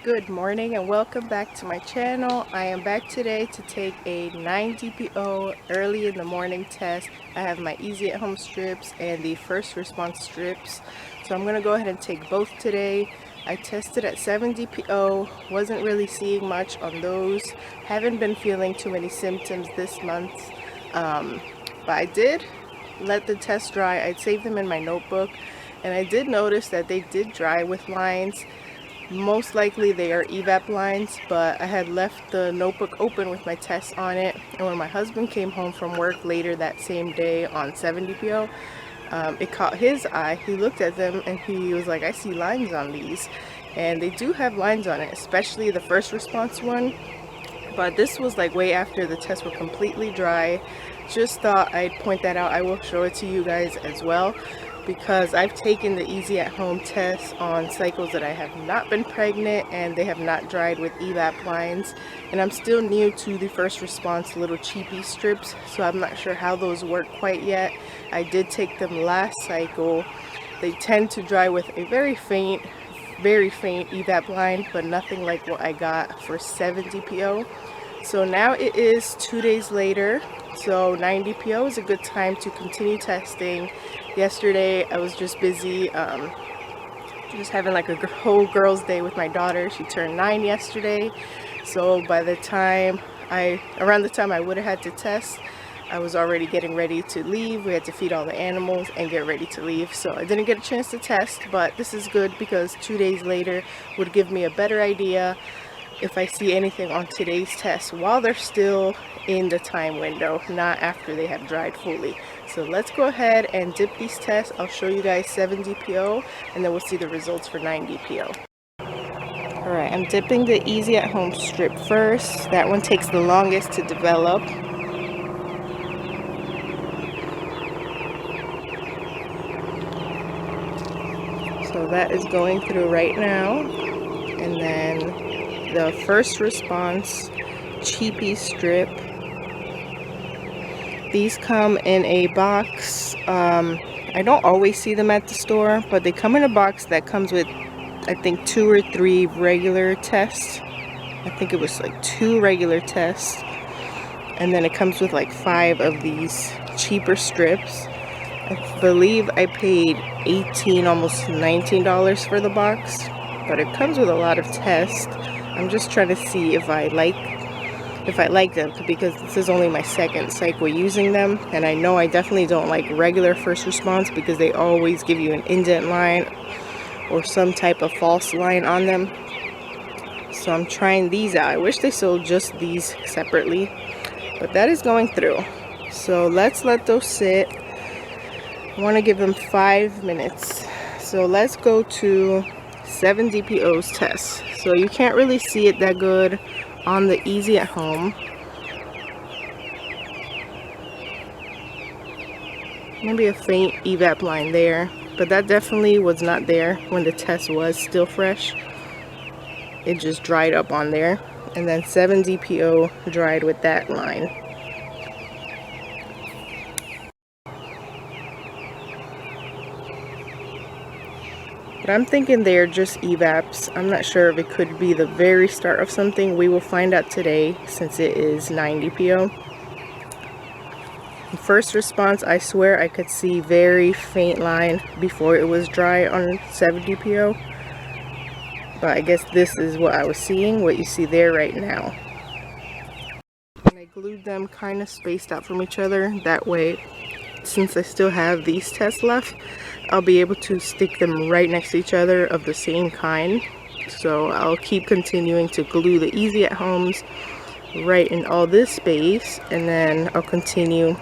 Good morning and welcome back to my channel. I am back today to take a 9 DPO early in the morning test. I have my easy at home strips and the first response strips. So I'm going to go ahead and take both today. I tested at 7 DPO, wasn't really seeing much on those. Haven't been feeling too many symptoms this month. But I did let the test dry. I saved them in my notebook and I did notice that they did dry with lines. Most likely they are evap lines, but I had left the notebook open with my tests on it, and when my husband came home from work later that same day on 7 DPO, it caught his eye. He looked at them and he was like, I see lines on these. And they do have lines on it, especially the first response one, but this was like way after the tests were completely dry. Just thought I'd point that out. I will show it to you guys as well, because I've taken the easy at home test on cycles that I have not been pregnant and they have not dried with evap lines, and I'm still new to the first response little cheapy strips, so I'm not sure how those work quite yet. I did take them last cycle. They tend to dry with a very faint evap line, but nothing like what I got for 7 DPO. So now it is 2 days later, so 9 DPO is a good time to continue testing. Yesterday I was just busy just having like a whole girls day with my daughter. She turned 9 yesterday, so by the time around the time I would have had to test, I was already getting ready to leave. We had to feed all the animals and get ready to leave, so I didn't get a chance to test, but this is good because 2 days later would give me a better idea if I see anything on today's test while they're still in the time window, not after they have dried fully. So let's go ahead and dip these tests. I'll show you guys 7 DPO and then we'll see the results for 9 DPO. Alright, I'm dipping the easy at home strip first. That one takes the longest to develop. So that is going through right now. And then the first response cheapy strip. These come in a box. I don't always see them at the store, but they come in a box that comes with, I think, 2 or 3 regular tests. I think it was like 2 regular tests, and then it comes with like 5 of these cheaper strips. I believe I paid $18, almost $19 for the box, but it comes with a lot of tests. I'm just trying to see if I like them, because this is only my second cycle using them, and I know I definitely don't like regular first response because they always give you an indent line or some type of false line on them. So I'm trying these out. I wish they sold just these separately, but that is going through. So let's let those sit. I want to give them 5 minutes. So let's go to 7 DPO's test. So you can't really see it that good on the easy at home. Maybe a faint evap line there, but that definitely was not there when the test was still fresh. It just dried up on there, and then 7 DPO dried with that line. But I'm thinking they're just evaps. I'm not sure if it could be the very start of something. We will find out today since it is 9 DPO. First response, I swear I could see very faint line before it was dry on 7 DPO. But I guess this is what I was seeing, what you see there right now. And I glued them kind of spaced out from each other. That way, since I still have these tests left, I'll be able to stick them right next to each other of the same kind. So I'll keep continuing to glue the easy at homes right in all this space, and then I'll continue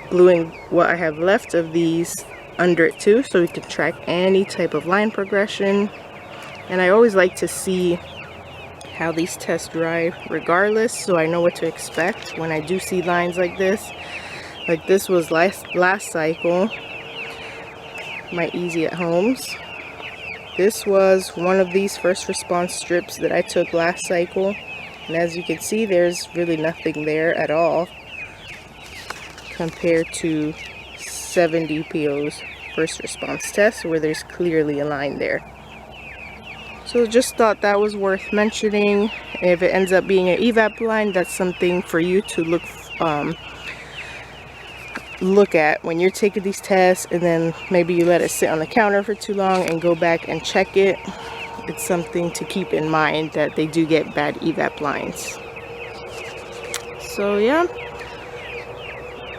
gluing what I have left of these under it too, so we can track any type of line progression. And I always like to see how these tests dry regardless, so I know what to expect when I do see lines like this. Like this was last cycle, my easy at homes. This was one of these first response strips that I took last cycle, and as you can see, there's really nothing there at all compared to 7 DPO's first response test, where there's clearly a line there. So just thought that was worth mentioning. If it ends up being an evap line, that's something for you to look at when you're taking these tests, and then maybe you let it sit on the counter for too long and go back and check it. It's something to keep in mind that they do get bad evap lines. So yeah,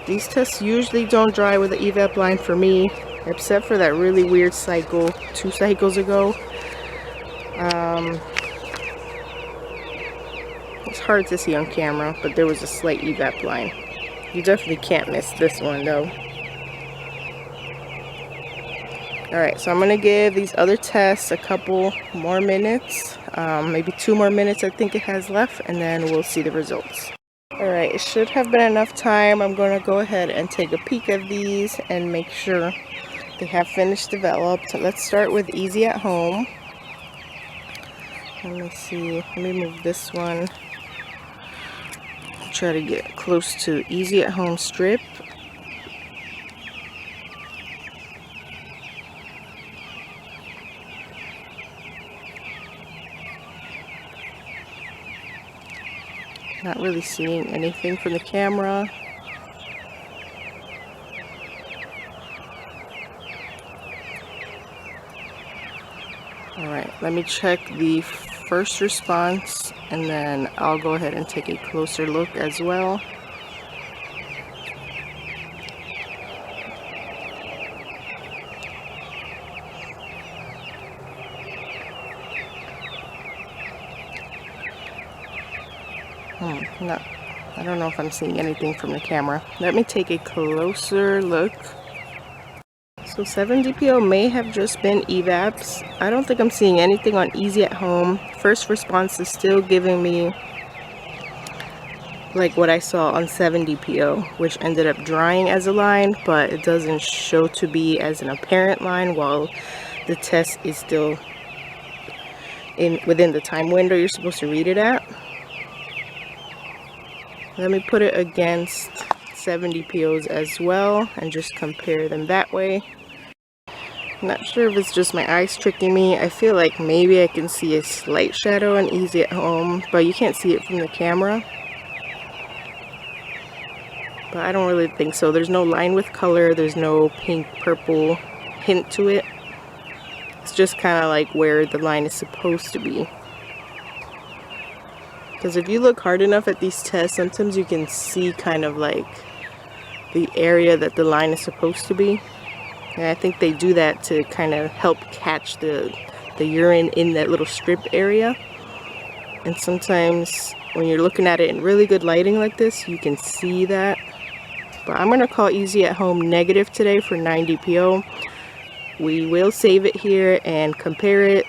these tests usually don't dry with an evap line for me, except for that really weird cycle 2 cycles ago. It's hard to see on camera, but there was a slight evap line. You definitely can't miss this one though. Alright, so I'm going to give these other tests a couple more minutes, maybe 2 more minutes I think it has left, and then we'll see the results. Alright, it should have been enough time. I'm going to go ahead and take a peek of these and make sure they have finished developed. Let's start with Easy at Home. Let me see, let me move this one. Try to get close to Easy at Home strip. Not really seeing anything from the camera. Alright, let me check the first response, and then I'll go ahead and take a closer look as well. No, I don't know if I'm seeing anything from the camera. Let me take a closer look. So 7 DPO may have just been evaps. I don't think I'm seeing anything on Easy at Home. First response is still giving me like what I saw on 7 DPO, which ended up drying as a line, but it doesn't show to be as an apparent line while the test is still within the time window you're supposed to read it at. Let me put it against 7 DPOs as well and just compare them that way. I'm not sure if it's just my eyes tricking me. I feel like maybe I can see a slight shadow on Easy at Home, but you can't see it from the camera. But I don't really think so. There's no line with color. There's no pink, purple hint to it. It's just kind of like where the line is supposed to be. Because if you look hard enough at these tests, sometimes you can see kind of like the area that the line is supposed to be. And I think they do that to kind of help catch the urine in that little strip area. And sometimes when you're looking at it in really good lighting like this, you can see that. But I'm going to call Easy at Home negative today for 9 DPO. We will save it here and compare it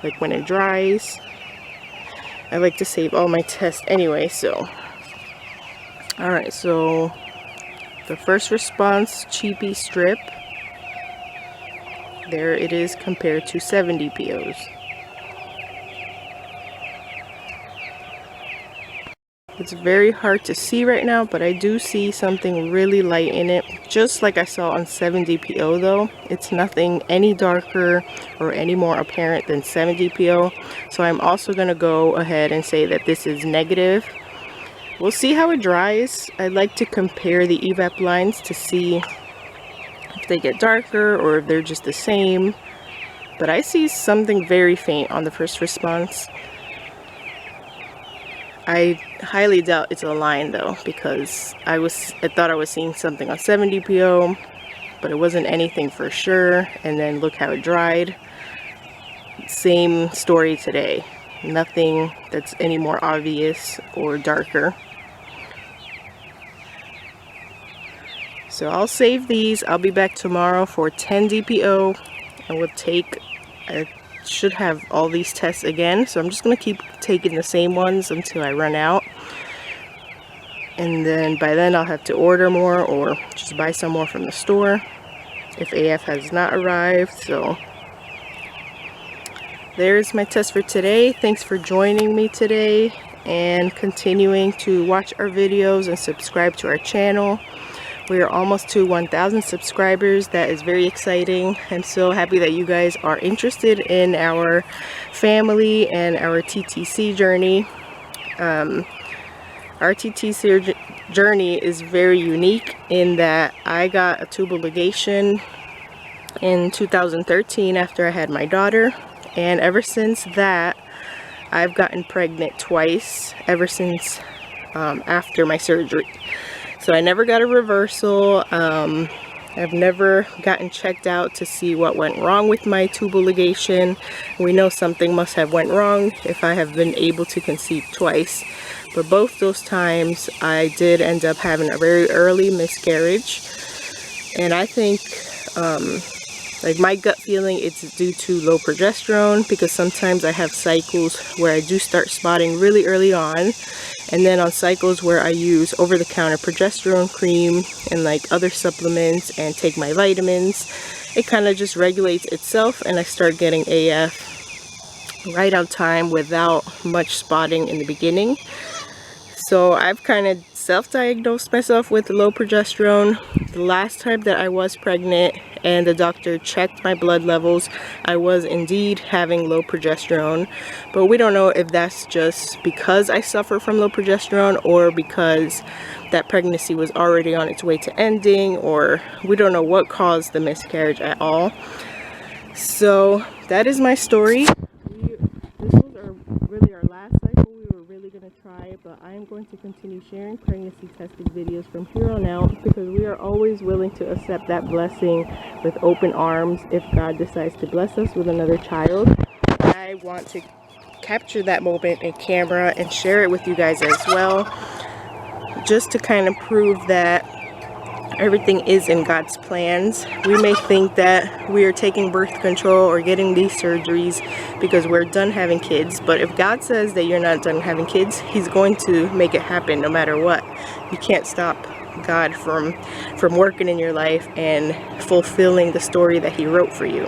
like when it dries. I like to save all my tests anyway, so. Alright, so the first response, cheapy strip. There it is compared to 7 DPOs. It's very hard to see right now, but I do see something really light in it, just like I saw on 7 DPO though. It's nothing any darker or any more apparent than 7 DPO. So I'm also going to go ahead and say that this is negative. We'll see how it dries. I'd like to compare the evap lines to see if they get darker or if they're just the same. But I see something very faint on the first response. I highly doubt it's a line though, because I thought I was seeing something on 7 DPO, but it wasn't anything for sure. And then look how it dried. Same story today. Nothing that's any more obvious or darker. So I'll save these. I'll be back tomorrow for 10 DPO, and we'll take should have all these tests again, so I'm just going to keep taking the same ones until I run out, and then by then I'll have to order more or just buy some more from the store if AF has not arrived. So there's my test for today. Thanks for joining me today and continuing to watch our videos and subscribe to our channel. We are almost to 1,000 subscribers. That is very exciting. I'm so happy that you guys are interested in our family and our TTC journey. Our TTC journey is very unique in that I got a tubal ligation in 2013 after I had my daughter, and ever since that I've gotten pregnant twice ever since after my surgery. So I never got a reversal. I've never gotten checked out to see what went wrong with my tubal ligation. We know something must have went wrong if I have been able to conceive twice. But both those times I did end up having a very early miscarriage. And I think like my gut feeling, it's due to low progesterone, because sometimes I have cycles where I do start spotting really early on, and then on cycles where I use over-the-counter progesterone cream and like other supplements and take my vitamins, it kind of just regulates itself and I start getting AF right on time without much spotting in the beginning. So I've kind of self-diagnosed myself with low progesterone. The last time that I was pregnant and the doctor checked my blood levels, I was indeed having low progesterone. But we don't know if that's just because I suffer from low progesterone or because that pregnancy was already on its way to ending, or we don't know what caused the miscarriage at all. So that is my story. This was really our last cycle. We were really going to try it, but I am going to continue sharing pregnancy testing videos from here on out, because we are always willing to accept that blessing with open arms if God decides to bless us with another child. I want to capture that moment in camera and share it with you guys as well, just to kind of prove that everything is in God's plans. We may think that we are taking birth control or getting these surgeries because we're done having kids, but if God says that you're not done having kids, He's going to make it happen no matter what. You can't stop God from working in your life and fulfilling the story that He wrote for you.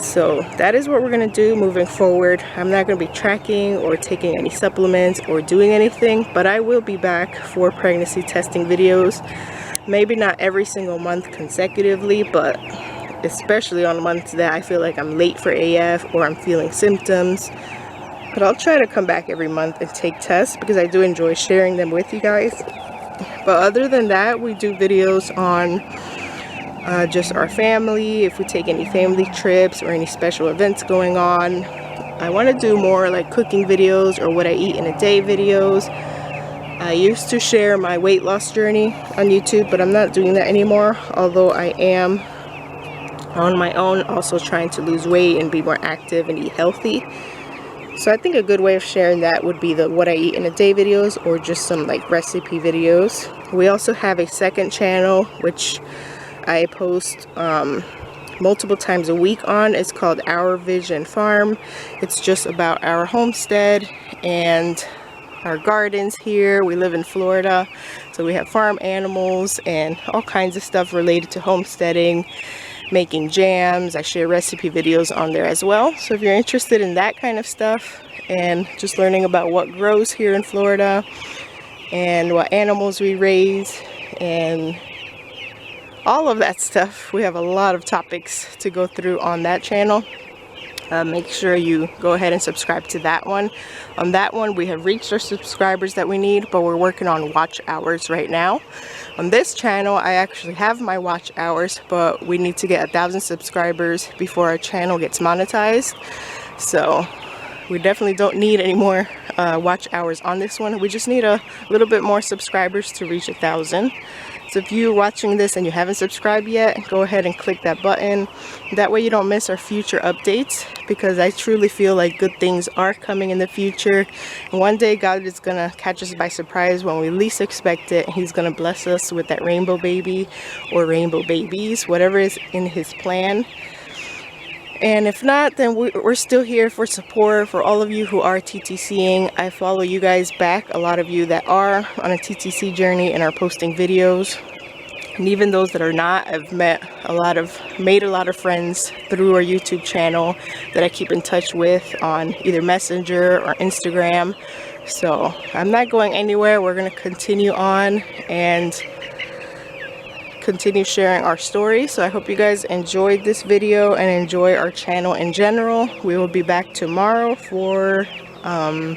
So that is what we're going to do moving forward. I'm not going to be tracking or taking any supplements or doing anything, but I will be back for pregnancy testing videos. Maybe not every single month consecutively, but especially on months that I feel like I'm late for AF or I'm feeling symptoms. But I'll try to come back every month and take tests because I do enjoy sharing them with you guys. But other than that, we do videos on just our family, if we take any family trips or any special events going on. I want to do more like cooking videos or what I eat in a day videos. I used to share my weight loss journey on YouTube, but I'm not doing that anymore, although I am on my own also trying to lose weight and be more active and eat healthy. So I think a good way of sharing that would be the what I eat in a day videos or just some like recipe videos. We also have a second channel which I post multiple times a week on. It's called Our Vision Farm. It's just about our homestead and our gardens here. We live in Florida, so we have farm animals and all kinds of stuff related to homesteading, making jams. I share recipe videos on there as well. So if you're interested in that kind of stuff and just learning about what grows here in Florida and what animals we raise and all of that stuff, we have a lot of topics to go through on that channel. Make sure you go ahead and subscribe to that one. On that one, we have reached our subscribers that we need, but we're working on watch hours right now. On this channel, I actually have my watch hours, but we need to get 1,000 subscribers before our channel gets monetized. So we definitely don't need any more watch hours on this one. We just need a little bit more subscribers to reach 1,000. So if you're watching this and you haven't subscribed yet, go ahead and click that button. That way you don't miss our future updates, because I truly feel like good things are coming in the future. And one day God is going to catch us by surprise when we least expect it. He's going to bless us with that rainbow baby or rainbow babies, whatever is in His plan. And if not, then we're still here for support for all of you who are TTCing. I follow you guys back, a lot of you that are on a TTC journey and are posting videos. And even those that are not, I've made a lot of friends through our YouTube channel that I keep in touch with on either Messenger or Instagram. So I'm not going anywhere. We're going to continue on, and continue sharing our story. So I hope you guys enjoyed this video and enjoy our channel in general. We will be back tomorrow for 10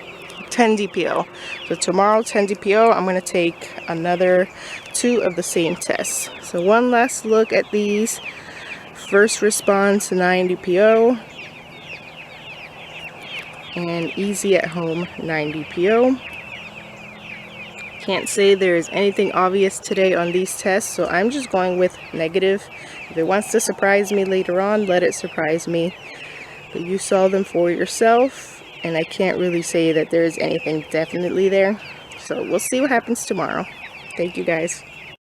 DPO. So tomorrow, 10 DPO, I'm going to take another 2 of the same tests. So one last look at these. First response 9 DPO and easy at home 9 DPO. Can't say there is anything obvious today on these tests, so I'm just going with negative. If it wants to surprise me later on, let it surprise me. But you saw them for yourself, and I can't really say that there is anything definitely there. So we'll see what happens tomorrow. Thank you guys.